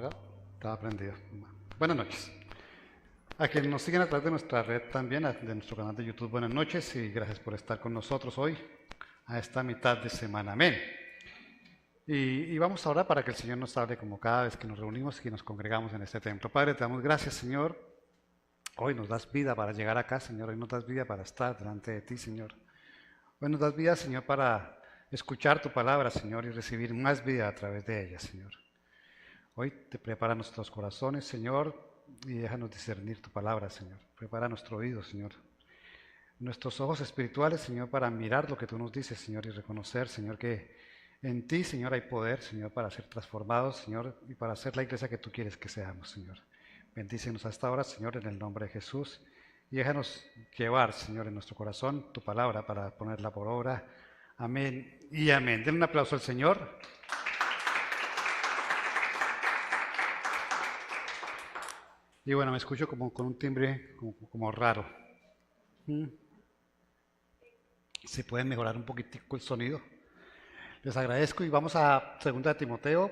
apagado? Estaba prendido. Buenas noches. A quienes nos siguen a través de nuestra red también, de nuestro canal de YouTube, buenas noches y gracias por estar con nosotros hoy, a esta mitad de semana. Amén. Y vamos ahora para que el Señor nos hable como cada vez que nos reunimos y nos congregamos en este templo. Padre, te damos gracias, Señor. Hoy nos das vida para llegar acá, Señor. Hoy nos das vida para estar delante de ti, Señor. Hoy nos das vida, Señor, para escuchar tu palabra, Señor, y recibir más vida a través de ella, Señor. Hoy te prepara nuestros corazones, Señor, y déjanos discernir tu palabra, Señor. Prepara nuestro oído, Señor. Nuestros ojos espirituales, Señor, para mirar lo que tú nos dices, Señor, y reconocer, Señor, que en ti, Señor, hay poder, Señor, para ser transformados, Señor, y para ser la iglesia que tú quieres que seamos, Señor. Bendícenos hasta ahora, Señor, en el nombre de Jesús, y déjanos llevar, Señor, en nuestro corazón tu palabra para ponerla por obra. Amén y amén. Den un aplauso al Señor. Y bueno, me escucho como con un timbre como raro. ¿Se puede mejorar un poquitico el sonido? Les agradezco y vamos a 2 de Timoteo,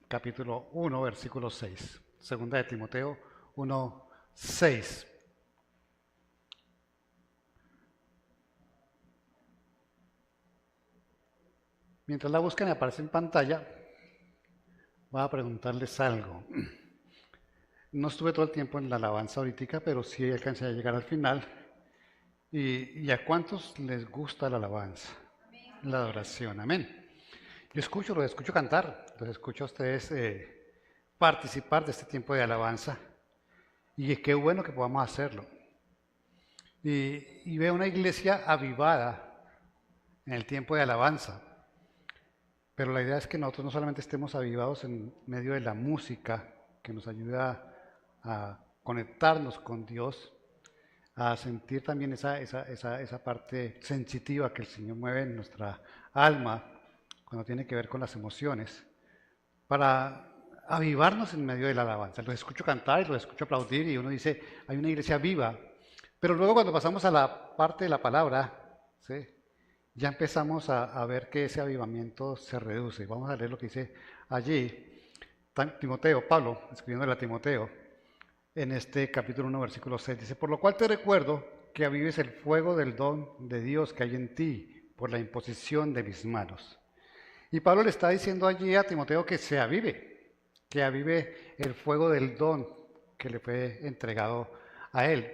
capítulo 1, versículo 6. 2 de Timoteo 1, 6. Mientras la buscan y aparece en pantalla, voy a preguntarles algo. No estuve todo el tiempo en la alabanza ahorita, pero sí alcancé a llegar al final. ¿Y a cuántos les gusta la alabanza? Amén. La adoración, amén. Yo los escucho cantar, los escucho a ustedes participar de este tiempo de alabanza. Y qué bueno que podamos hacerlo. Y veo una iglesia avivada en el tiempo de alabanza. Pero la idea es que nosotros no solamente estemos avivados en medio de la música, que nos ayuda a conectarnos con Dios, a sentir también esa parte sensitiva que el Señor mueve en nuestra alma cuando tiene que ver con las emociones, para avivarnos en medio de la alabanza. Los escucho cantar y los escucho aplaudir y uno dice, hay una iglesia viva. Pero luego cuando pasamos a la parte de la palabra, ¿sí?, ya empezamos a ver que ese avivamiento se reduce. Vamos a leer lo que dice allí Timoteo, Pablo, escribiéndole a Timoteo, en este capítulo 1, versículo 6, dice, por lo cual te recuerdo que avives el fuego del don de Dios que hay en ti por la imposición de mis manos. Y Pablo le está diciendo allí a Timoteo que se avive el fuego del don que le fue entregado a él.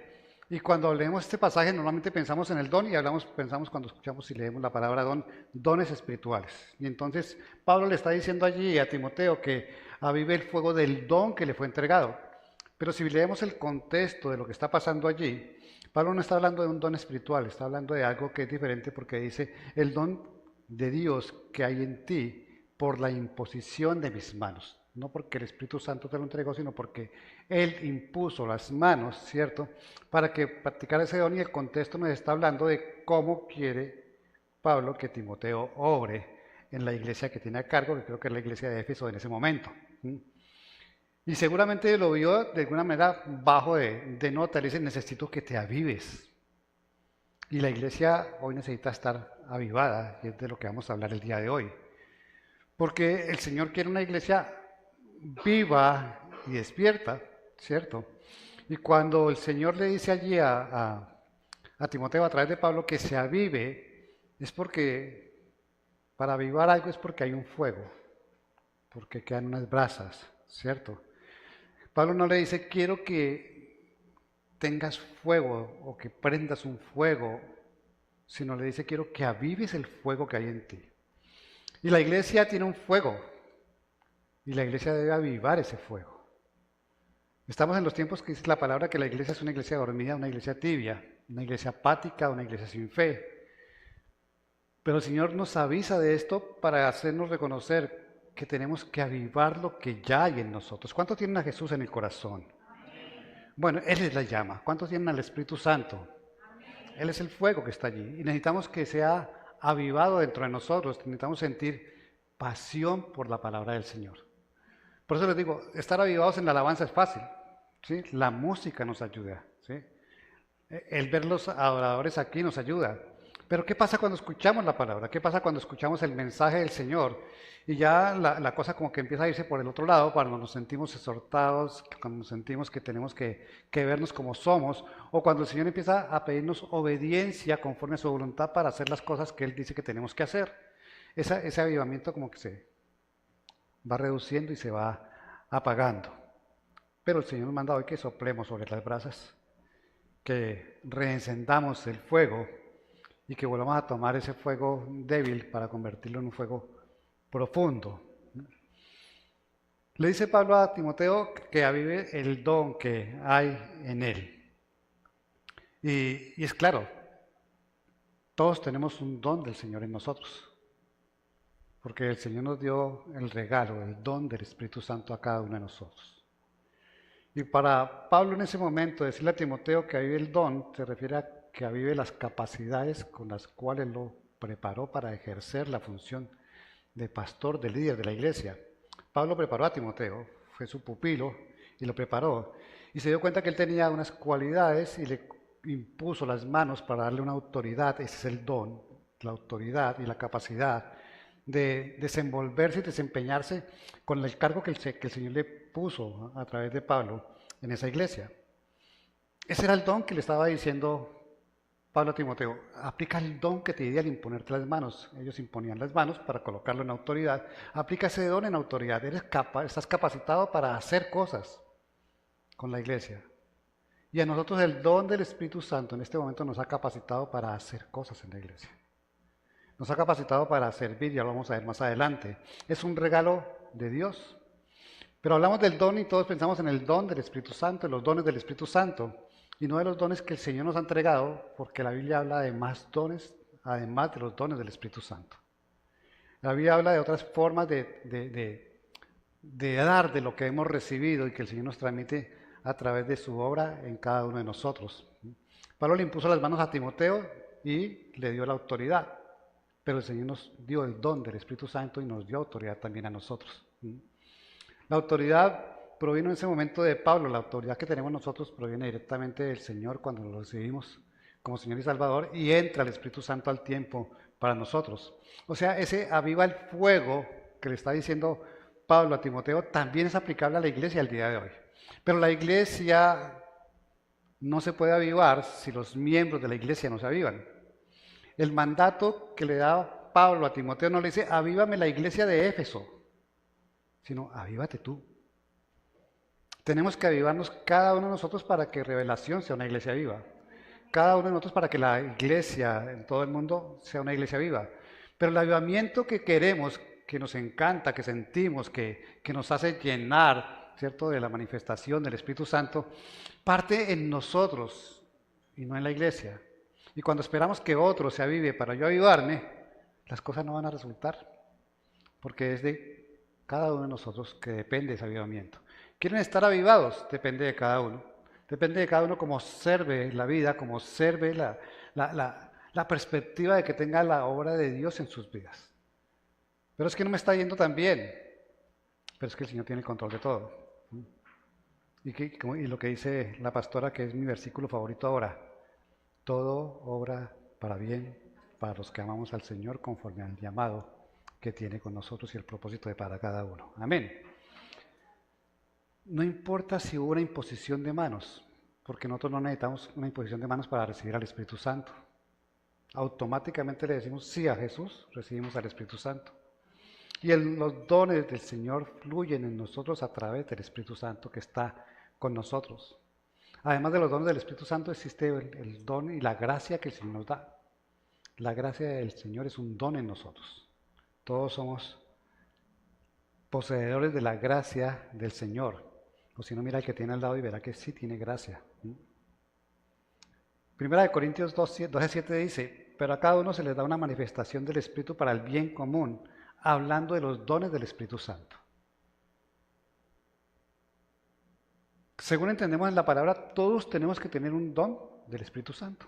Y cuando leemos este pasaje normalmente pensamos en el don y pensamos cuando escuchamos y leemos la palabra don, dones espirituales. Y entonces Pablo le está diciendo allí a Timoteo que avive el fuego del don que le fue entregado. Pero si leemos el contexto de lo que está pasando allí, Pablo no está hablando de un don espiritual, está hablando de algo que es diferente porque dice el don de Dios que hay en ti por la imposición de mis manos. No porque el Espíritu Santo te lo entregó, sino porque Él impuso las manos, ¿cierto?, para que practicara ese don, y el contexto nos está hablando de cómo quiere Pablo que Timoteo obre en la iglesia que tiene a cargo, que creo que es la iglesia de Éfeso en ese momento. Y seguramente lo vio de alguna manera bajo de nota, le dice, necesito que te avives. Y la iglesia hoy necesita estar avivada, y es de lo que vamos a hablar el día de hoy. Porque el Señor quiere una iglesia viva y despierta, ¿cierto? Y cuando el Señor le dice allí a Timoteo a través de Pablo que se avive, es porque para avivar algo es porque hay un fuego, porque quedan unas brasas, ¿cierto? Pablo no le dice quiero que tengas fuego o que prendas un fuego, sino le dice quiero que avives el fuego que hay en ti. Y la iglesia tiene un fuego, y la iglesia debe avivar ese fuego. Estamos en los tiempos que dice la palabra que la iglesia es una iglesia dormida, una iglesia tibia, una iglesia apática, una iglesia sin fe. Pero el Señor nos avisa de esto para hacernos reconocer que tenemos que avivar lo que ya hay en nosotros. ¿Cuántos tienen a Jesús en el corazón? Amén. Bueno, Él es la llama. ¿Cuántos tienen al Espíritu Santo? Amén. Él es el fuego que está allí. Y necesitamos que sea avivado dentro de nosotros. Necesitamos sentir pasión por la palabra del Señor. Por eso les digo, estar avivados en la alabanza es fácil, ¿sí? La música nos ayuda, ¿sí? El ver los adoradores aquí nos ayuda. Pero ¿qué pasa cuando escuchamos la palabra? ¿Qué pasa cuando escuchamos el mensaje del Señor? Y ya la cosa como que empieza a irse por el otro lado, cuando nos sentimos exhortados, cuando nos sentimos que tenemos que vernos como somos, o cuando el Señor empieza a pedirnos obediencia conforme a su voluntad para hacer las cosas que Él dice que tenemos que hacer. Ese avivamiento como que se va reduciendo y se va apagando. Pero el Señor nos manda hoy que soplemos sobre las brasas, que reencendamos el fuego y que volvamos a tomar ese fuego débil para convertirlo en un fuego profundo. Le dice Pablo a Timoteo que avive el don que hay en él. Y es claro, todos tenemos un don del Señor en nosotros, porque el Señor nos dio el regalo, el don del Espíritu Santo a cada uno de nosotros. Y para Pablo en ese momento decirle a Timoteo que avive el don, se refiere a que avive las capacidades con las cuales lo preparó para ejercer la función de pastor, de líder de la iglesia. Pablo preparó a Timoteo, fue su pupilo y lo preparó. Y se dio cuenta que él tenía unas cualidades y le impuso las manos para darle una autoridad, ese es el don, la autoridad y la capacidad de desenvolverse y desempeñarse con el cargo que el Señor le puso a través de Pablo en esa iglesia. Ese era el don que le estaba diciendo Pablo a Timoteo. Aplica el don que te di al imponerte las manos. Ellos imponían las manos para colocarlo en autoridad. Aplica ese don en autoridad. Estás capacitado para hacer cosas con la iglesia. Y a nosotros el don del Espíritu Santo en este momento nos ha capacitado para hacer cosas en la iglesia. Nos ha capacitado para servir, ya lo vamos a ver más adelante. Es un regalo de Dios. Pero hablamos del don y todos pensamos en el don del Espíritu Santo, en los dones del Espíritu Santo, y no de los dones que el Señor nos ha entregado, porque la Biblia habla de más dones, además de los dones del Espíritu Santo. La Biblia habla de otras formas de dar de lo que hemos recibido y que el Señor nos transmite a través de su obra en cada uno de nosotros. Pablo le impuso las manos a Timoteo y le dio la autoridad. Pero el Señor nos dio el don del Espíritu Santo y nos dio autoridad también a nosotros. La autoridad provino en ese momento de Pablo. La autoridad que tenemos nosotros proviene directamente del Señor cuando lo recibimos como Señor y Salvador y entra el Espíritu Santo al tiempo para nosotros. O sea, ese aviva el fuego que le está diciendo Pablo a Timoteo también es aplicable a la iglesia al día de hoy. Pero la iglesia no se puede avivar si los miembros de la iglesia no se avivan. El mandato que le da Pablo a Timoteo no le dice, avívame la iglesia de Éfeso, sino avívate tú. Tenemos que avivarnos cada uno de nosotros para que Revelación sea una iglesia viva. Cada uno de nosotros para que la iglesia en todo el mundo sea una iglesia viva. Pero el avivamiento que queremos, que nos encanta, que sentimos, que nos hace llenar, ¿cierto?, de la manifestación del Espíritu Santo, parte en nosotros y no en la iglesia. Y cuando esperamos que otro se avive para yo avivarme, las cosas no van a resultar. Porque es de cada uno de nosotros que depende ese avivamiento. ¿Quieren estar avivados? Depende de cada uno. Depende de cada uno cómo observe la vida, cómo observe la perspectiva de que tenga la obra de Dios en sus vidas. Pero es que no me está yendo tan bien. Pero es que el Señor tiene el control de todo. Y lo que dice la pastora, que es mi versículo favorito ahora. Todo obra para bien para los que amamos al Señor conforme al llamado que tiene con nosotros y el propósito de para cada uno. Amén. No importa si hubo una imposición de manos, porque nosotros no necesitamos una imposición de manos para recibir al Espíritu Santo. Automáticamente le decimos sí a Jesús, recibimos al Espíritu Santo. Y los dones del Señor fluyen en nosotros a través del Espíritu Santo que está con nosotros. Además de los dones del Espíritu Santo existe el don y la gracia que el Señor nos da. La gracia del Señor es un don en nosotros. Todos somos poseedores de la gracia del Señor. O si no, mira al que tiene al lado y verá que sí tiene gracia. Primera de Corintios 12:7 dice, pero a cada uno se les da una manifestación del Espíritu para el bien común, hablando de los dones del Espíritu Santo. Según entendemos en la palabra, todos tenemos que tener un don del Espíritu Santo.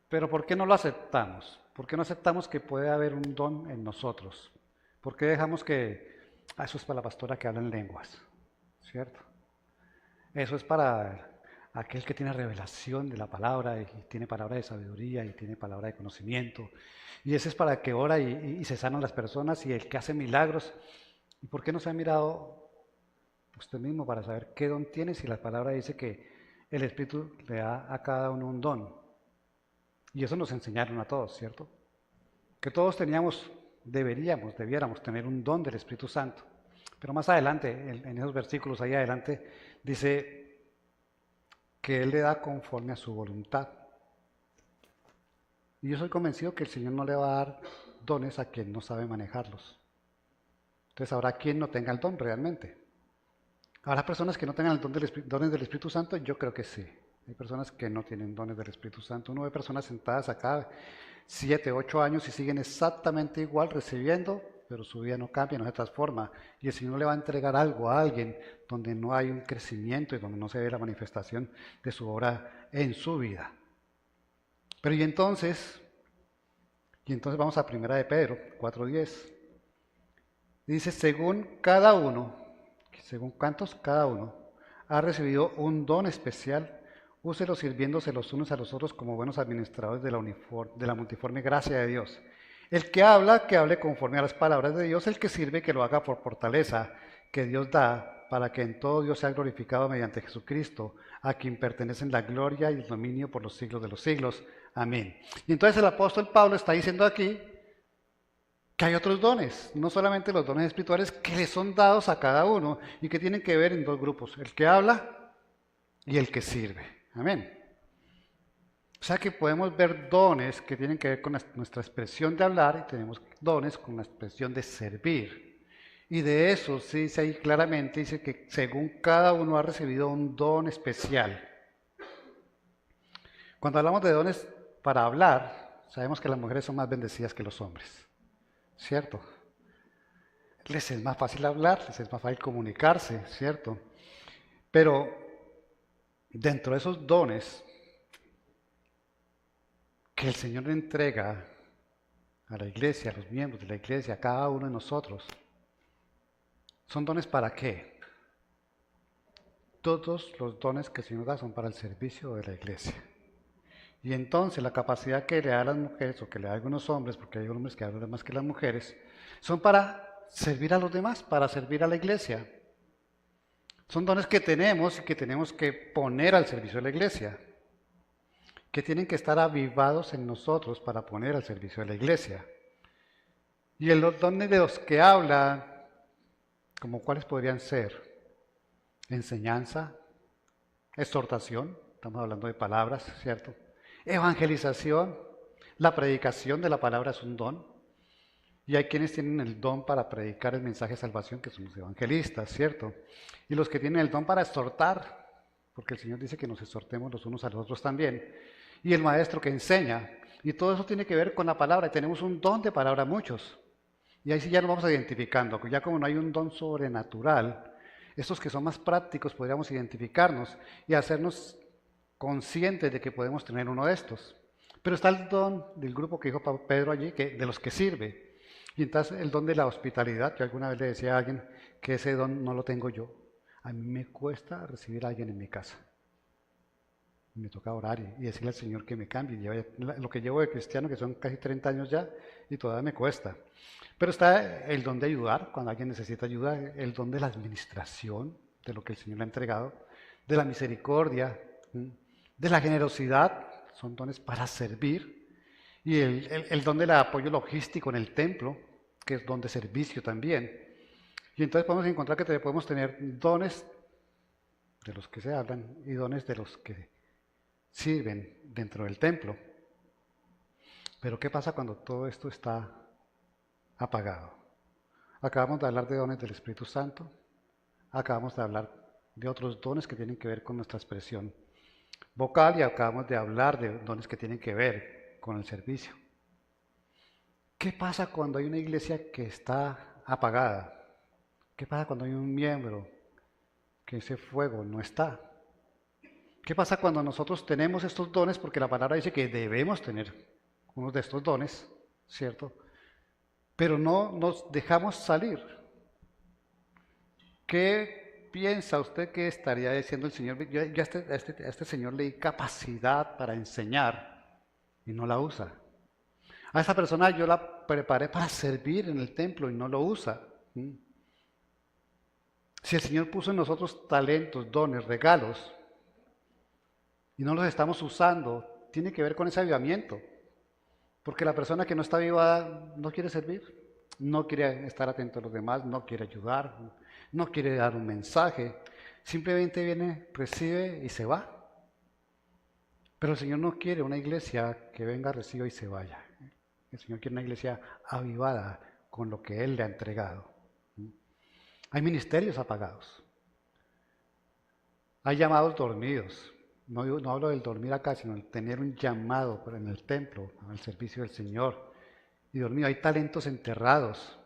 Pero ¿por qué no lo aceptamos? ¿Por qué no aceptamos que puede haber un don en nosotros? ¿Por qué dejamos eso es para la pastora que habla en lenguas? ¿Cierto? Eso es para aquel que tiene revelación de la palabra y tiene palabra de sabiduría y tiene palabra de conocimiento. Y ese es para el que ora y se sanan las personas y el que hace milagros. ¿Y por qué no se ha mirado usted mismo para saber qué don tiene si la palabra dice que el Espíritu le da a cada uno un don? Y eso nos enseñaron a todos, ¿cierto? Que todos debiéramos tener un don del Espíritu Santo. Pero más adelante, en esos versículos ahí adelante, dice que Él le da conforme a su voluntad. Y yo soy convencido que el Señor no le va a dar dones a quien no sabe manejarlos. Entonces habrá quien no tenga el don realmente. ¿Habrá personas que no tengan el dones del Espíritu Santo? Yo creo que sí. Hay personas que no tienen dones del Espíritu Santo. Uno ve personas sentadas acá 7, 8 años y siguen exactamente igual recibiendo, pero su vida no cambia, no se transforma. Y el Señor le va a entregar algo a alguien donde no hay un crecimiento y donde no se ve la manifestación de su obra en su vida. Pero y entonces vamos a 1 de Pedro 4:10. Dice, según cada uno, según cuántos, cada uno ha recibido un don especial, úselo sirviéndose los unos a los otros como buenos administradores de la multiforme gracia de Dios. El que habla, que hable conforme a las palabras de Dios, el que sirve, que lo haga por fortaleza que Dios da, para que en todo Dios sea glorificado mediante Jesucristo, a quien pertenecen la gloria y el dominio por los siglos de los siglos. Amén. Y entonces el apóstol Pablo está diciendo aquí que hay otros dones, no solamente los dones espirituales que le son dados a cada uno y que tienen que ver en dos grupos, el que habla y el que sirve. Amén. O sea que podemos ver dones que tienen que ver con nuestra expresión de hablar y tenemos dones con la expresión de servir. Y de eso sí dice ahí claramente, dice que según cada uno ha recibido un don especial. Cuando hablamos de dones para hablar, sabemos que las mujeres son más bendecidas que los hombres. ¿Cierto? Les es más fácil hablar, les es más fácil comunicarse, ¿cierto? Pero dentro de esos dones que el Señor le entrega a la iglesia, a los miembros de la iglesia, a cada uno de nosotros, ¿son dones para qué? Todos los dones que el Señor da son para el servicio de la iglesia. Y entonces la capacidad que le da a las mujeres, o que le da a algunos hombres, porque hay hombres que hablan más que las mujeres, son para servir a los demás, para servir a la iglesia. Son dones que tenemos y que tenemos que poner al servicio de la iglesia, que tienen que estar avivados en nosotros para poner al servicio de la iglesia. Y los dones de los que habla, como cuáles podrían ser: enseñanza, exhortación, estamos hablando de palabras, ¿cierto? Evangelización, la predicación de la palabra es un don. Y hay quienes tienen el don para predicar el mensaje de salvación, que son los evangelistas, ¿cierto? Y los que tienen el don para exhortar, porque el Señor dice que nos exhortemos los unos a los otros también. Y el maestro que enseña. Y todo eso tiene que ver con la palabra. Y tenemos un don de palabra muchos. Y ahí sí ya nos vamos identificando. Ya como no hay un don sobrenatural, estos que son más prácticos podríamos identificarnos y hacernos conscientes de que podemos tener uno de estos. Pero está el don del grupo que dijo Pedro allí, de los que sirve. Y entonces el don de la hospitalidad. Yo alguna vez le decía a alguien que ese don no lo tengo yo. A mí me cuesta recibir a alguien en mi casa. Me toca orar y decirle al Señor que me cambie. Lo que llevo de cristiano, que son casi 30 años ya, y todavía me cuesta. Pero está el don de ayudar, cuando alguien necesita ayuda, el don de la administración, de lo que el Señor le ha entregado, de la misericordia, de la generosidad, son dones para servir, y el don del apoyo logístico en el templo, que es don de servicio también. Y entonces podemos encontrar que podemos tener dones de los que se hablan y dones de los que sirven dentro del templo. Pero ¿qué pasa cuando todo esto está apagado? Acabamos de hablar de dones del Espíritu Santo, acabamos de hablar de otros dones que tienen que ver con nuestra expresión vocal y acabamos de hablar de dones que tienen que ver con el servicio. ¿Qué pasa cuando hay una iglesia que está apagada? ¿Qué pasa cuando hay un miembro que ese fuego no está? ¿Qué pasa cuando nosotros tenemos estos dones? Porque la palabra dice que debemos tener uno de estos dones, ¿cierto? Pero no nos dejamos salir. ¿Qué piensa usted que estaría diciendo el Señor? Yo a este Señor le di capacidad para enseñar y no la usa. A esa persona yo la preparé para servir en el templo y no lo usa. Si el Señor puso en nosotros talentos, dones, regalos y no los estamos usando, tiene que ver con ese avivamiento. Porque la persona que no está avivada no quiere servir, no quiere estar atento a los demás, no quiere ayudar, no quiere dar un mensaje. Simplemente viene, recibe y se va. Pero el Señor no quiere una iglesia que venga, reciba y se vaya. El Señor quiere una iglesia avivada con lo que Él le ha entregado. Hay ministerios apagados. Hay llamados dormidos. No hablo del dormir acá, sino el tener un llamado en el templo, al servicio del Señor. Y dormido. Hay talentos enterrados.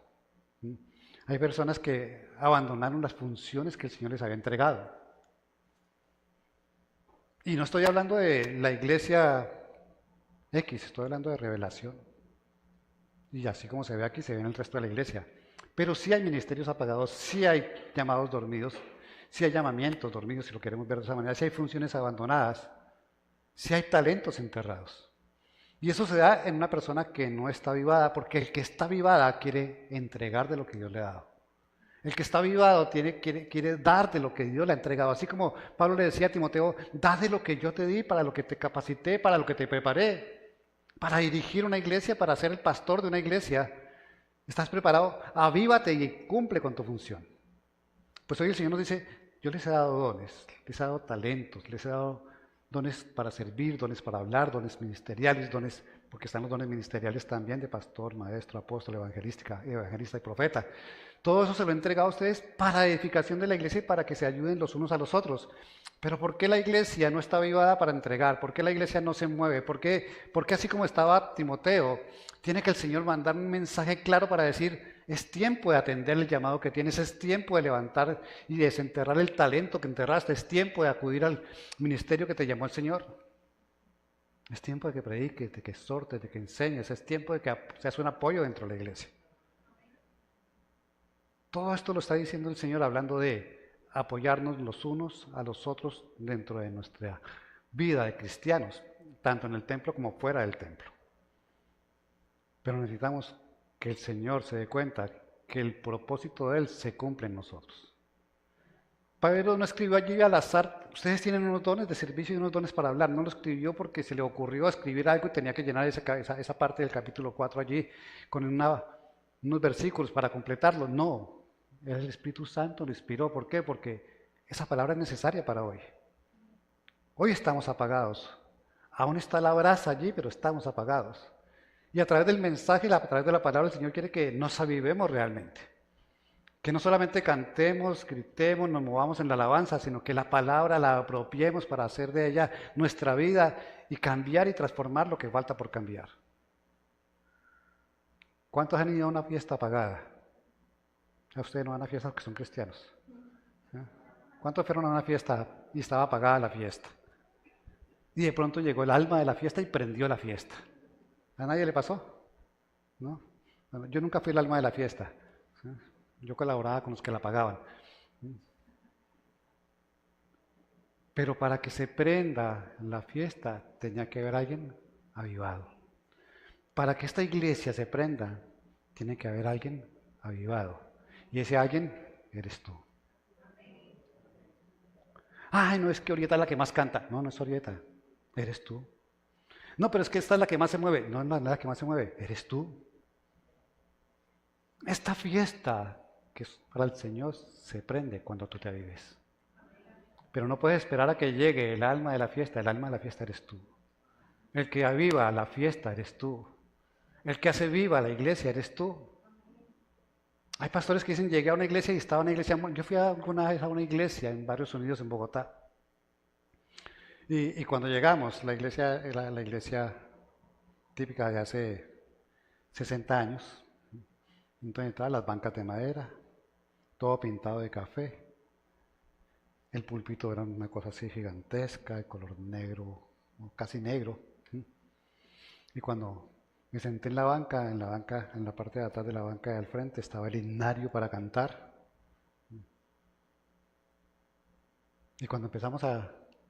Hay personas que abandonaron las funciones que el Señor les había entregado. Y no estoy hablando de la iglesia X, estoy hablando de revelación. Y así como se ve aquí, se ve en el resto de la iglesia. Pero sí hay ministerios apagados, sí hay llamados dormidos, sí hay llamamientos dormidos, si lo queremos ver de esa manera, sí hay funciones abandonadas, sí hay talentos enterrados. Y eso se da en una persona que no está avivada, porque el que está avivada quiere entregar de lo que Dios le ha dado. El que está avivado quiere dar de lo que Dios le ha entregado. Así como Pablo le decía a Timoteo, da de lo que yo te di, para lo que te capacité, para lo que te preparé, para dirigir una iglesia, para ser el pastor de una iglesia. ¿Estás preparado? Avívate y cumple con tu función. Pues hoy el Señor nos dice, yo les he dado dones, les he dado talentos, les he dado dones para servir, dones para hablar, dones ministeriales, dones, porque están los dones ministeriales también de pastor, maestro, apóstol, evangelista y profeta. Todo eso se lo he entregado a ustedes para edificación de la iglesia y para que se ayuden los unos a los otros. Pero ¿por qué la iglesia no está avivada para entregar? ¿Por qué la iglesia no se mueve? ¿Por qué así como estaba Timoteo, tiene que el Señor mandar un mensaje claro para decir, es tiempo de atender el llamado que tienes, es tiempo de levantar y desenterrar el talento que enterraste, es tiempo de acudir al ministerio que te llamó el Señor? Es tiempo de que prediques, de que exhortes, de que enseñes, es tiempo de que seas un apoyo dentro de la iglesia. Todo esto lo está diciendo el Señor hablando de apoyarnos los unos a los otros dentro de nuestra vida de cristianos, tanto en el templo como fuera del templo. Pero necesitamos que el Señor se dé cuenta que el propósito de Él se cumple en nosotros. Pablo no escribió allí al azar, ustedes tienen unos dones de servicio y unos dones para hablar, no lo escribió porque se le ocurrió escribir algo y tenía que llenar esa parte del capítulo 4 allí con unos versículos para completarlo, no. El Espíritu Santo lo inspiró. ¿Por qué? Porque esa palabra es necesaria para hoy. Hoy estamos apagados. Aún está la brasa allí, pero estamos apagados. Y a través del mensaje, a través de la palabra, el Señor quiere que nos avivemos realmente. Que no solamente cantemos, gritemos, nos movamos en la alabanza, sino que la palabra la apropiemos para hacer de ella nuestra vida y cambiar y transformar lo que falta por cambiar. ¿Cuántos han ido a una fiesta apagada? A ustedes no van a fiestas que son cristianos. ¿Cuántos fueron a una fiesta y estaba apagada la fiesta? Y de pronto llegó el alma de la fiesta y prendió la fiesta. ¿A nadie le pasó? ¿No? Bueno, yo nunca fui el alma de la fiesta. Yo colaboraba con los que la pagaban. Pero para que se prenda la fiesta tenía que haber alguien avivado. Para que esta iglesia se prenda, tiene que haber alguien avivado. Y ese alguien eres tú. Ay, no, es que Orieta es la que más canta. No, no es Orieta, eres tú. No, pero es que esta es la que más se mueve. No, no es la que más se mueve, eres tú. Esta fiesta que es para el Señor se prende cuando tú te avives. Pero no puedes esperar a que llegue el alma de la fiesta. El alma de la fiesta eres tú. El que aviva la fiesta eres tú. El que hace viva la iglesia eres tú. Hay pastores que dicen, llegué a una iglesia y estaba una iglesia. Yo fui alguna vez a una iglesia en Barrios Unidos, en Bogotá. Y cuando llegamos, la iglesia era la iglesia típica de hace 60 años. Entonces entraban las bancas de madera, todo pintado de café. El púlpito era una cosa así gigantesca, de color negro, casi negro. Y cuando me senté en la banca, en la parte de atrás de la banca de al frente, estaba el himnario para cantar. Y cuando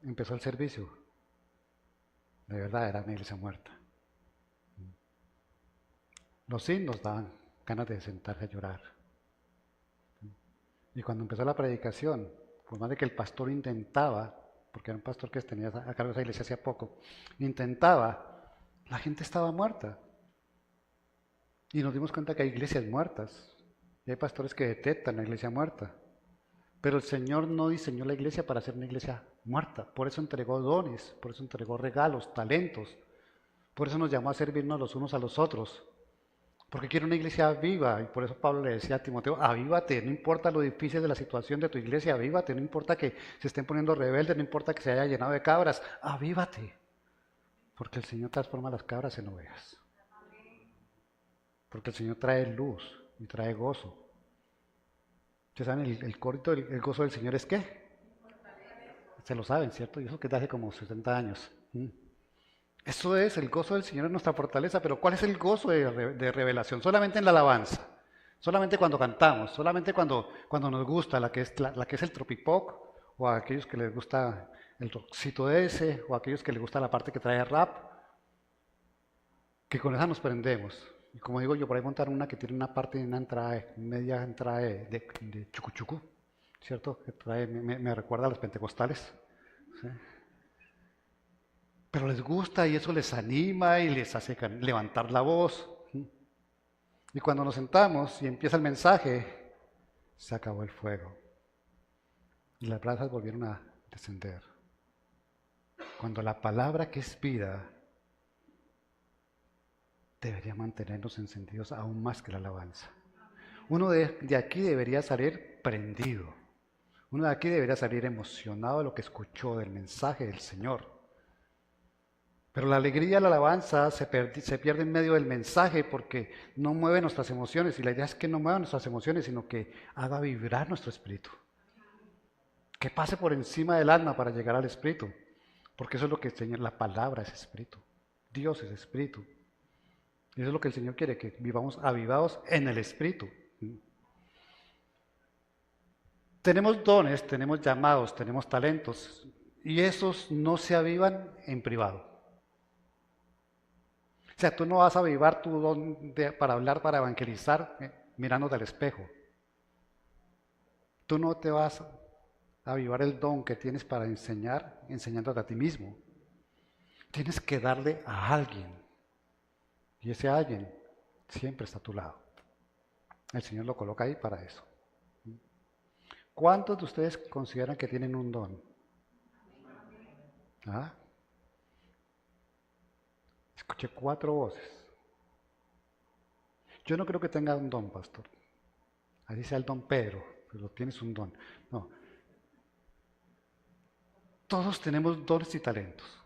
empezó el servicio, de verdad era una iglesia muerta. Los himnos daban ganas de sentarse a llorar. Y cuando empezó la predicación, por más de que el pastor intentaba, porque era un pastor que tenía a cargo de esa iglesia hacía poco, intentaba, la gente estaba muerta. Y nos dimos cuenta que hay iglesias muertas. Y hay pastores que detestan la iglesia muerta. Pero el Señor no diseñó la iglesia para ser una iglesia muerta. Por eso entregó dones, por eso entregó regalos, talentos. Por eso nos llamó a servirnos los unos a los otros. Porque quiere una iglesia viva. Y por eso Pablo le decía a Timoteo, avívate, no importa lo difícil de la situación de tu iglesia, avívate, no importa que se estén poniendo rebeldes, no importa que se haya llenado de cabras, avívate. Porque el Señor transforma las cabras en ovejas. Porque el Señor trae luz y trae gozo. ¿Ustedes saben el corito, el gozo del Señor es qué? Se lo saben, ¿cierto? Y eso que es de hace como 60 años. Eso es, el gozo del Señor es nuestra fortaleza, pero ¿cuál es el gozo de revelación? Solamente en la alabanza, solamente cuando cantamos, solamente cuando nos gusta la que es el tropipop, o a aquellos que les gusta el rockcito ese, o a aquellos que les gusta la parte que trae rap, que con esa nos prendemos. Y como digo yo, por ahí montaron una que tiene una parte, una entrada, media entrada de chucuchucu, ¿cierto? Que trae, me recuerda a los pentecostales. ¿Sí? Pero les gusta y eso les anima y les hace levantar la voz. Y cuando nos sentamos y empieza el mensaje, se acabó el fuego. Y las brasas volvieron a descender. Cuando la palabra que es vida debería mantenernos encendidos aún más que la alabanza. Uno de aquí debería salir prendido. Uno de aquí debería salir emocionado de lo que escuchó del mensaje del Señor. Pero la alegría y la alabanza se pierde en medio del mensaje porque no mueve nuestras emociones. Y la idea es que no mueva nuestras emociones, sino que haga vibrar nuestro espíritu. Que pase por encima del alma para llegar al espíritu. Porque eso es lo que el Señor, la palabra es espíritu. Dios es espíritu. Y eso es lo que el Señor quiere, que vivamos avivados en el espíritu. Tenemos dones, tenemos llamados, tenemos talentos. Y esos no se avivan en privado. O sea, tú no vas a avivar tu don para hablar, para evangelizar, mirándote al espejo. Tú no te vas a avivar el don que tienes para enseñar, enseñándote a ti mismo. Tienes que darle a alguien. Y ese alguien siempre está a tu lado. El Señor lo coloca ahí para eso. ¿Cuántos de ustedes consideran que tienen un don? ¿Ah? Escuché 4 voces. Yo no creo que tenga un don, pastor. Así sea el don Pedro, pero tienes un don. No. Todos tenemos dones y talentos.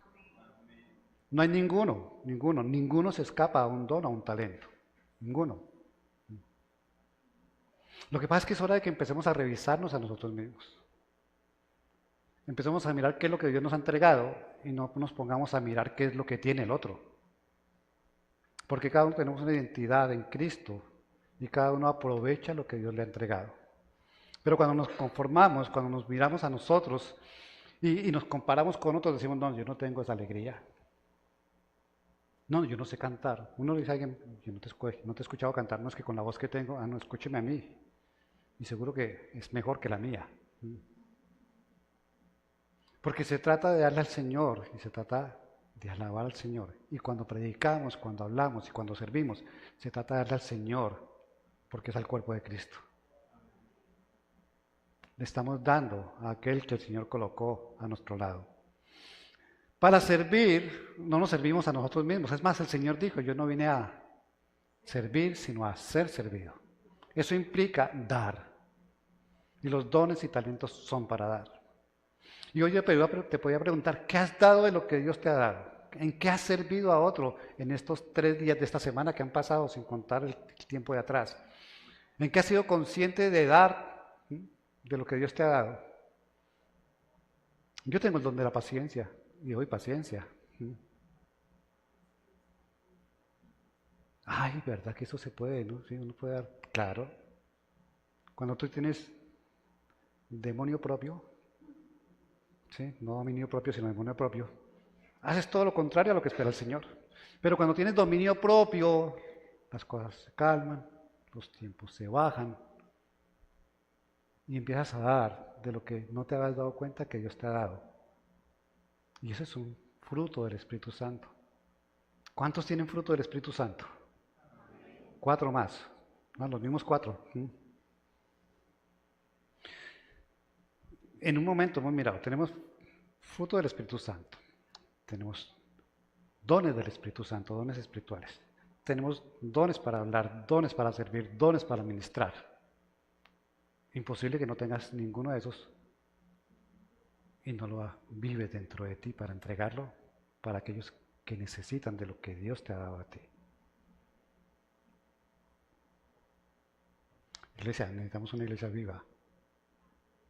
No hay ninguno se escapa a un don, a un talento. Ninguno. Lo que pasa es que es hora de que empecemos a revisarnos a nosotros mismos. Empecemos a mirar qué es lo que Dios nos ha entregado y no nos pongamos a mirar qué es lo que tiene el otro. Porque cada uno tenemos una identidad en Cristo y cada uno aprovecha lo que Dios le ha entregado. Pero cuando nos conformamos, cuando nos miramos a nosotros y nos comparamos con otros, decimos, no, yo no tengo esa alegría. No, yo no sé cantar. Uno le dice a alguien, yo no te he escuchado cantar, no es que con la voz que tengo, no, escúcheme a mí. Y seguro que es mejor que la mía. Porque se trata de darle al Señor y se trata de alabar al Señor. Y cuando predicamos, cuando hablamos y cuando servimos, se trata de darle al Señor, porque es al cuerpo de Cristo. Le estamos dando a aquel que el Señor colocó a nuestro lado. Para servir, no nos servimos a nosotros mismos. Es más, el Señor dijo, yo no vine a servir, sino a ser servido. Eso implica dar. Y los dones y talentos son para dar. Y hoy te podía preguntar, ¿qué has dado de lo que Dios te ha dado? ¿En qué has servido a otro en estos 3 días de esta semana que han pasado sin contar el tiempo de atrás? ¿En qué has sido consciente de dar de lo que Dios te ha dado? Yo tengo el don de la paciencia y doy paciencia. Ay, ¿verdad que eso se puede, no? Sí, uno puede dar, claro. Cuando tú tienes demonio propio, ¿sí? No dominio propio, sino demonio propio. Haces todo lo contrario a lo que espera el Señor. Pero cuando tienes dominio propio, las cosas se calman, los tiempos se bajan y empiezas a dar de lo que no te habías dado cuenta que Dios te ha dado. Y ese es un fruto del Espíritu Santo. ¿Cuántos tienen fruto del Espíritu Santo? 4 más. No, los mismos 4. En un momento hemos mirado, tenemos fruto del Espíritu Santo, tenemos dones del Espíritu Santo, dones espirituales, tenemos dones para hablar, dones para servir, dones para ministrar. Imposible que no tengas ninguno de esos y no lo vives dentro de ti para entregarlo para aquellos que necesitan de lo que Dios te ha dado a ti. Iglesia, necesitamos una iglesia viva.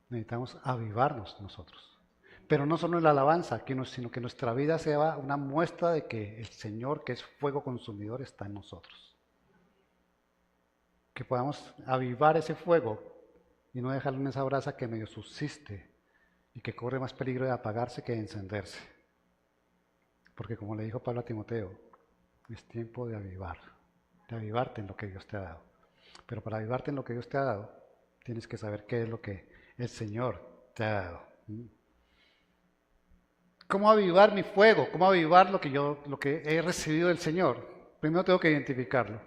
Necesitamos avivarnos nosotros. Pero no solo en la alabanza, sino que nuestra vida sea una muestra de que el Señor, que es fuego consumidor, está en nosotros. Que podamos avivar ese fuego y no dejarlo en esa brasa que medio subsiste y que corre más peligro de apagarse que de encenderse. Porque como le dijo Pablo a Timoteo, es tiempo de avivarte en lo que Dios te ha dado. Pero para avivarte en lo que Dios te ha dado, tienes que saber qué es lo que el Señor te ha dado. ¿Cómo avivar mi fuego? ¿Cómo avivar lo que he recibido del Señor? Primero tengo que identificarlo.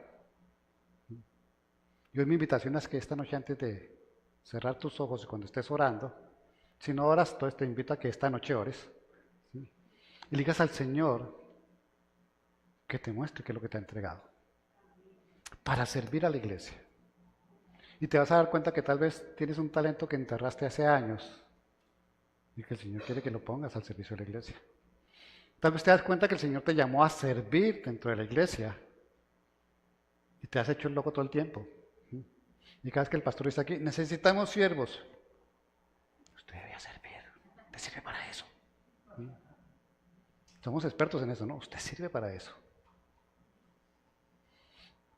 Y hoy mi invitación es que esta noche, antes de cerrar tus ojos y cuando estés orando, si no oras, entonces te invito a que esta noche ores, ¿sí? Y le digas al Señor que te muestre qué es lo que te ha entregado para servir a la iglesia. Y te vas a dar cuenta que tal vez tienes un talento que enterraste hace años y que el Señor quiere que lo pongas al servicio de la iglesia. Tal vez te das cuenta que el Señor te llamó a servir dentro de la iglesia y te has hecho el loco todo el tiempo. Y cada vez que el pastor dice aquí, necesitamos siervos. Usted debe servir, te sirve para eso. Somos expertos en eso, ¿no? Usted sirve para eso.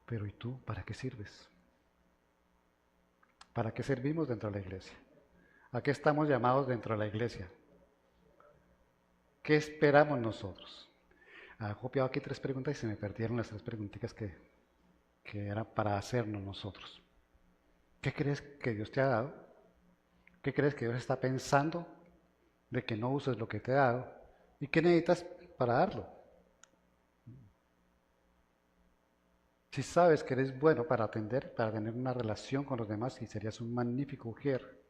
Pero ¿y tú para qué sirves? ¿Para qué servimos dentro de la iglesia? ¿A qué estamos llamados dentro de la iglesia? ¿Qué esperamos nosotros? He copiado aquí 3 preguntas y se me perdieron las 3 preguntitas que eran para hacernos nosotros. ¿Qué crees que Dios te ha dado? ¿Qué crees que Dios está pensando de que no uses lo que te ha dado? ¿Y qué necesitas para darlo? Si sabes que eres bueno para atender, para tener una relación con los demás y serías un magnífico ujier.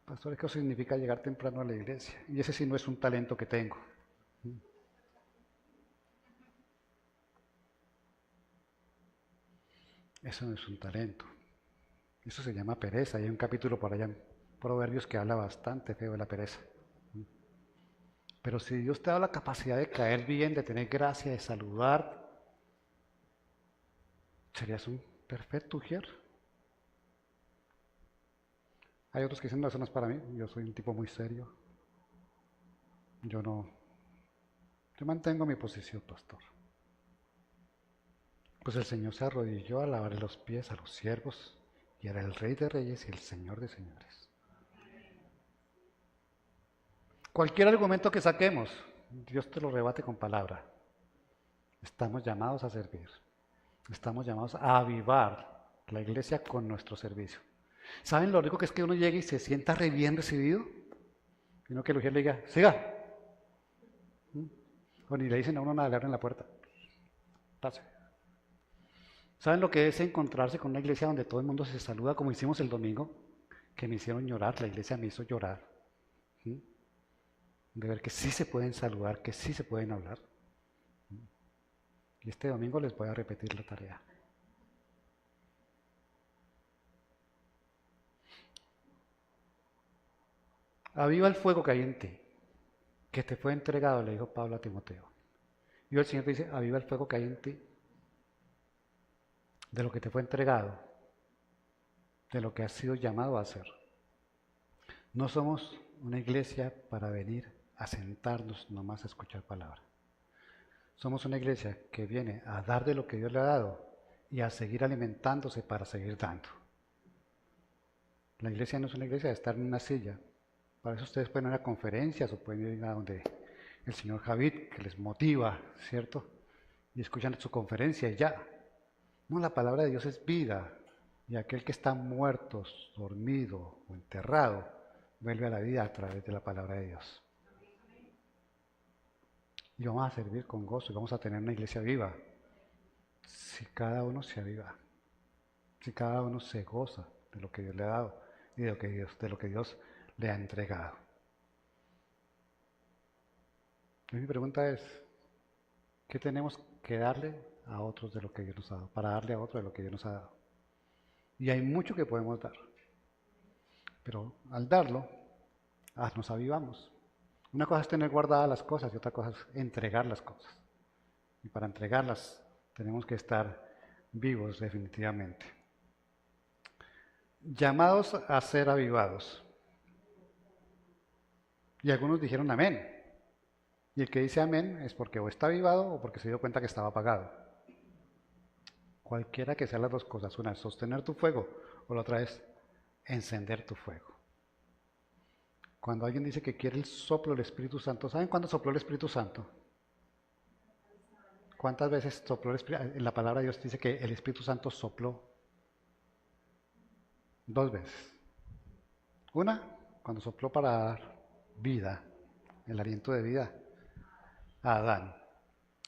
Pastor, ¿qué significa llegar temprano a la iglesia? Y ese sí no es un talento que tengo. Eso no es un talento. Eso se llama pereza. Hay un capítulo por allá en Proverbios que habla bastante feo de la pereza. Pero si Dios te da la capacidad de caer bien, de tener gracia, de saludar, serías un perfecto ujier. Hay otros que dicen, no, eso no es para mí. Yo soy un tipo muy serio. Yo mantengo mi posición, pastor. Pues el Señor se arrodilló a lavarle los pies a los siervos y era el Rey de Reyes y el Señor de Señores. Cualquier argumento que saquemos, Dios te lo rebate con palabra. Estamos llamados a servir. Estamos llamados a avivar la iglesia con nuestro servicio. ¿Saben lo rico que es que uno llegue y se sienta re bien recibido? Y no que el ujier le diga, siga. O ni le dicen a uno nada, le abren la puerta. Pase. ¿Saben lo que es encontrarse con una iglesia donde todo el mundo se saluda como hicimos el domingo? Que me hicieron llorar, la iglesia me hizo llorar. De ver que sí se pueden saludar, que sí se pueden hablar. Y este domingo les voy a repetir la tarea. Aviva el fuego que hay en ti, que te fue entregado, le dijo Pablo a Timoteo. Y el Señor te dice, aviva el fuego que hay en ti, de lo que te fue entregado, de lo que has sido llamado a hacer. No somos una iglesia para venir a sentarnos nomás a escuchar palabra. Somos una iglesia que viene a dar de lo que Dios le ha dado y a seguir alimentándose para seguir dando. La iglesia no es una iglesia de estar en una silla Para eso ustedes pueden ir a conferencias o pueden ir a donde el señor Javid, que les motiva, ¿cierto? Y escuchan su conferencia y ya. No, la palabra de Dios es vida. Y aquel que está muerto, dormido o enterrado, vuelve a la vida a través de la palabra de Dios. Y vamos a servir con gozo y vamos a tener una iglesia viva. Si cada uno se aviva, si cada uno se goza de lo que Dios le ha dado y de lo que Dios le ha entregado. Y mi pregunta es, ¿qué tenemos que darle a otros de lo que Dios nos ha dado? Para darle a otros de lo que Dios nos ha dado. Y hay mucho que podemos dar. Pero al darlo, nos avivamos. Una cosa es tener guardadas las cosas y otra cosa es entregar las cosas. Y para entregarlas tenemos que estar vivos definitivamente. Llamados a ser avivados. Y algunos dijeron amén. Y el que dice amén es porque o está avivado o porque se dio cuenta que estaba apagado. Cualquiera que sean las dos cosas. Una es sostener tu fuego o la otra es encender tu fuego. Cuando alguien dice que quiere el soplo del Espíritu Santo, ¿saben cuándo sopló el Espíritu Santo? ¿Cuántas veces sopló el Espíritu? En la palabra de Dios dice que el Espíritu Santo sopló 2 veces. Una, cuando sopló para dar vida, el aliento de vida a Adán.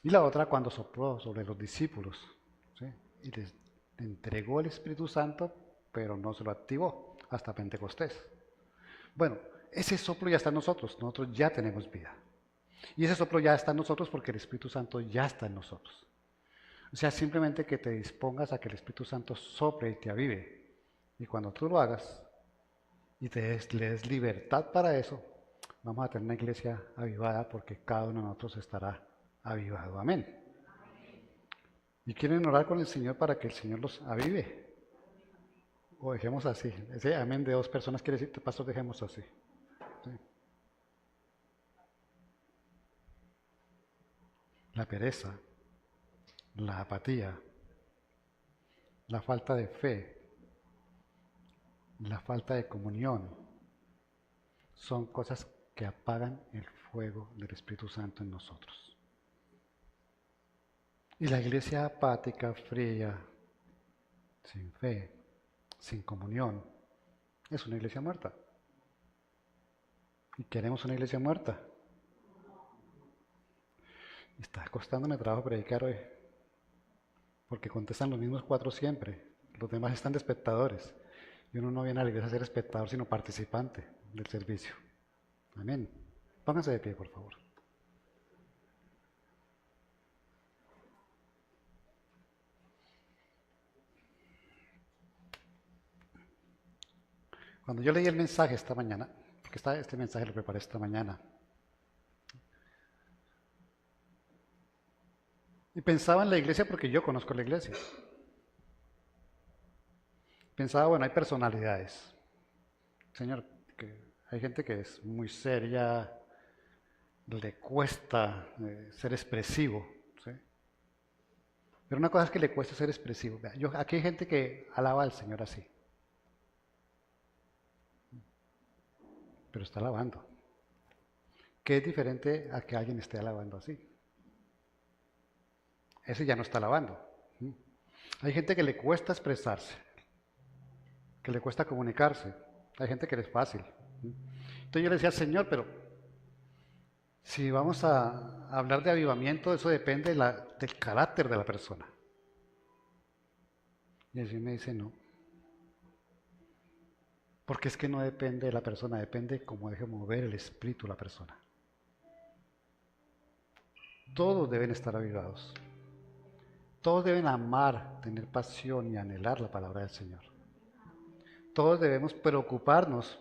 Y la otra cuando sopló sobre los discípulos, ¿sí? Y les entregó el Espíritu Santo, pero no se lo activó hasta Pentecostés. Bueno, ese soplo ya está en nosotros ya tenemos vida. Y ese soplo ya está en nosotros porque el Espíritu Santo ya está en nosotros. O sea, simplemente que te dispongas a que el Espíritu Santo sople y te avive. Y cuando tú lo hagas y le des libertad para eso, vamos a tener una iglesia avivada porque cada uno de nosotros estará avivado. Amén. ¿Y quieren orar con el Señor para que el Señor los avive? O dejemos así. Ese amén de 2 personas quiere decir, pastor, dejemos así. ¿Sí? La pereza, la apatía, la falta de fe, la falta de comunión, son cosas que apagan el fuego del Espíritu Santo en nosotros. Y la iglesia apática, fría, sin fe, sin comunión, es una iglesia muerta. ¿Y queremos una iglesia muerta? Está costándome trabajo predicar hoy, porque contestan los mismos 4 siempre. Los demás están de espectadores. Y uno no viene a la iglesia a ser espectador, sino participante del servicio. Amén. Pónganse de pie, por favor. Cuando yo leí el mensaje esta mañana, porque este mensaje lo preparé esta mañana, y pensaba en la iglesia porque yo conozco la iglesia. Pensaba, bueno, hay personalidades. Señor, que hay gente que es muy seria, le cuesta ser expresivo, ¿sí? Pero una cosa es que le cuesta ser expresivo. Aquí hay gente que alaba al Señor así, pero está alabando. ¿Qué es diferente a que alguien esté alabando así? Ese ya no está alabando. Hay gente que le cuesta expresarse, que le cuesta comunicarse. Hay gente que le es fácil. Entonces yo le decía, Señor, pero si vamos a hablar de avivamiento, eso depende del carácter de la persona. Y así me dice, no. Porque es que no depende de la persona, depende cómo deje mover el espíritu de la persona. Todos deben estar avivados. Todos deben amar, tener pasión y anhelar la palabra del Señor. Todos debemos preocuparnos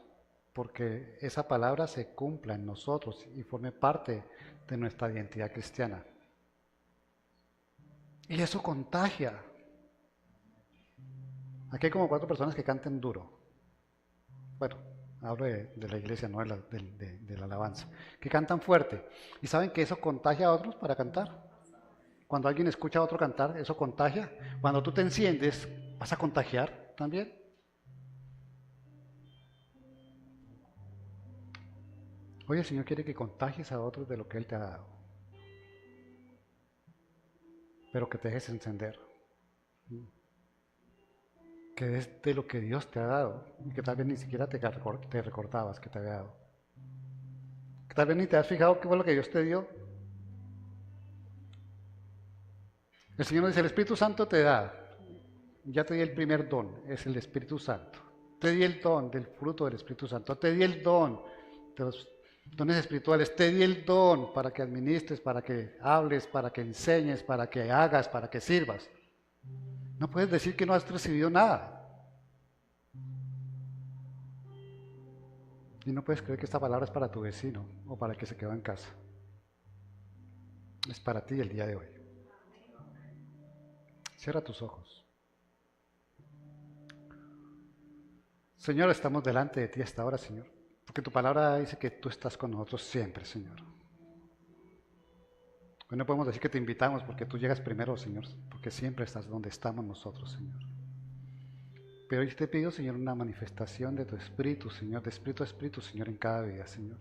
porque esa palabra se cumpla en nosotros y forme parte de nuestra identidad cristiana. Y eso contagia. Aquí hay como 4 personas que canten duro. Bueno, hablo de la iglesia, no de la alabanza. Que cantan fuerte. ¿Y saben que eso contagia a otros para cantar? Cuando alguien escucha a otro cantar, eso contagia. Cuando tú te enciendes, vas a contagiar también. Hoy el Señor quiere que contagies a otros de lo que Él te ha dado, pero que te dejes encender. Que es de lo que Dios te ha dado y que tal vez ni siquiera te recordabas que te había dado. Que tal vez ni te has fijado qué fue lo que Dios te dio. El Señor dice, el Espíritu Santo te da. Ya te di el primer don, es el Espíritu Santo. Te di el don del fruto del Espíritu Santo. Te di el don de los dones espirituales. Te di el don para que administres, para que hables, para que enseñes, para que hagas, para que sirvas. No puedes decir que no has recibido nada. Y no puedes creer que esta palabra es para tu vecino o para el que se quedó en casa. Es para ti el día de hoy. Cierra tus ojos. Señor, estamos delante de ti hasta ahora, Señor. Porque tu palabra dice que tú estás con nosotros siempre, Señor. Hoy no podemos decir que te invitamos porque tú llegas primero, Señor. Porque siempre estás donde estamos nosotros, Señor. Pero hoy te pido, Señor, una manifestación de tu Espíritu, Señor. De Espíritu a Espíritu, Señor, en cada vida, Señor.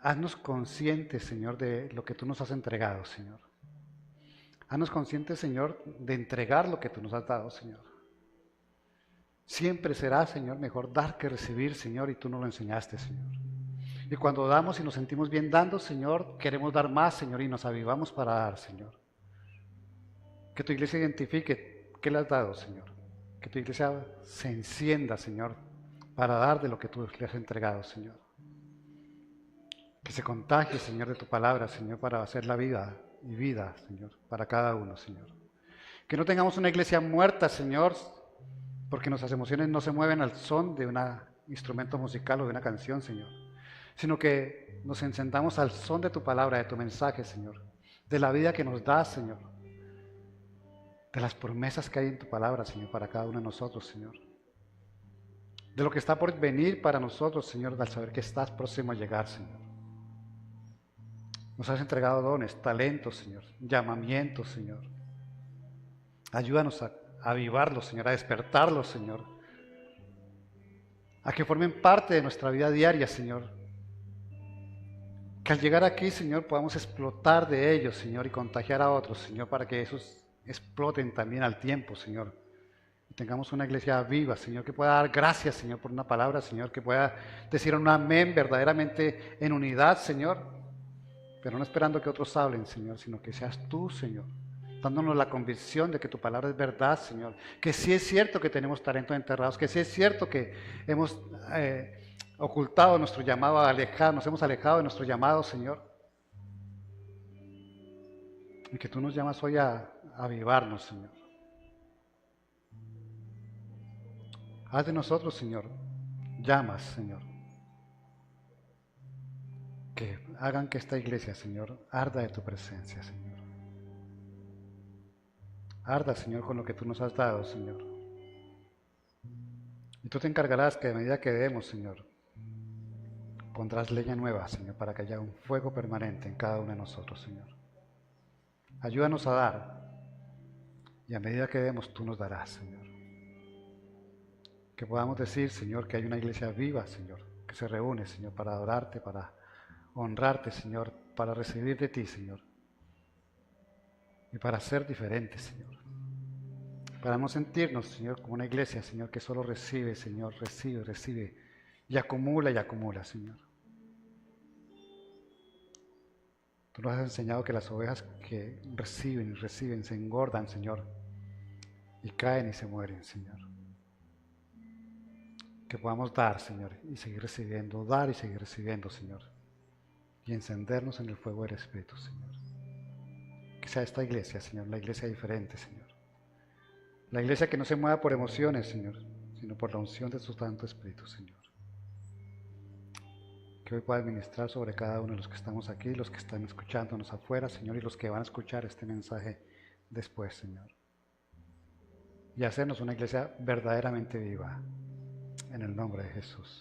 Haznos conscientes, Señor, de lo que tú nos has entregado, Señor. Haznos conscientes, Señor, de entregar lo que tú nos has dado, Señor. Siempre será, Señor, mejor dar que recibir, Señor, y tú nos lo enseñaste, Señor. Y cuando damos y nos sentimos bien dando, Señor, queremos dar más, Señor, y nos avivamos para dar, Señor. Que tu iglesia identifique qué le has dado, Señor. Que tu iglesia se encienda, Señor, para dar de lo que tú le has entregado, Señor. Que se contagie, Señor, de tu palabra, Señor, para hacer la vida y vida, Señor, para cada uno, Señor. Que no tengamos una iglesia muerta, Señor, porque nuestras emociones no se mueven al son de un instrumento musical o de una canción, Señor, sino que nos encendamos al son de tu palabra, de tu mensaje, Señor, de la vida que nos das, Señor, de las promesas que hay en tu palabra, Señor, para cada uno de nosotros, Señor, de lo que está por venir para nosotros, Señor, al saber que estás próximo a llegar, Señor. Nos has entregado dones, talentos, Señor, llamamientos, Señor. Ayúdanos a avivarlos, Señor, a despertarlos, Señor, a que formen parte de nuestra vida diaria, Señor. Que al llegar aquí, Señor, podamos explotar de ellos, Señor, y contagiar a otros, Señor, para que esos exploten también al tiempo, Señor. Y tengamos una iglesia viva, Señor, que pueda dar gracias, Señor, por una palabra, Señor, que pueda decir un amén verdaderamente en unidad, Señor. Pero no esperando que otros hablen, Señor, sino que seas tú, Señor, dándonos la convicción de que tu palabra es verdad, Señor. Que sí es cierto que tenemos talentos enterrados, que sí es cierto que hemos ocultado nuestro llamado, nos hemos alejado de nuestro llamado, Señor. Y que tú nos llamas hoy a avivarnos, Señor. Haz de nosotros, Señor, llamas, Señor, que hagan que esta iglesia, Señor, arda de tu presencia, Señor. Arda, Señor, con lo que tú nos has dado, Señor. Y tú te encargarás que a medida que demos, Señor, pondrás leña nueva, Señor, para que haya un fuego permanente en cada uno de nosotros, Señor. Ayúdanos a dar. Y a medida que demos, tú nos darás, Señor. Que podamos decir, Señor, que hay una iglesia viva, Señor, que se reúne, Señor, para adorarte, para honrarte, Señor, para recibir de ti, Señor. Y para ser diferentes, Señor. Para no sentirnos, Señor, como una iglesia, Señor, que solo recibe, Señor, recibe y acumula, Señor. Tú nos has enseñado que las ovejas que reciben se engordan, Señor, y caen y se mueren, Señor. Que podamos dar, Señor, y seguir recibiendo, dar y seguir recibiendo, Señor, y encendernos en el fuego del Espíritu, Señor. Que sea esta iglesia, Señor, la iglesia diferente, Señor. La iglesia que no se mueva por emociones, Señor, sino por la unción de tu Santo Espíritu, Señor. Que hoy pueda ministrar sobre cada uno de los que estamos aquí, los que están escuchándonos afuera, Señor, y los que van a escuchar este mensaje después, Señor. Y hacernos una iglesia verdaderamente viva, en el nombre de Jesús.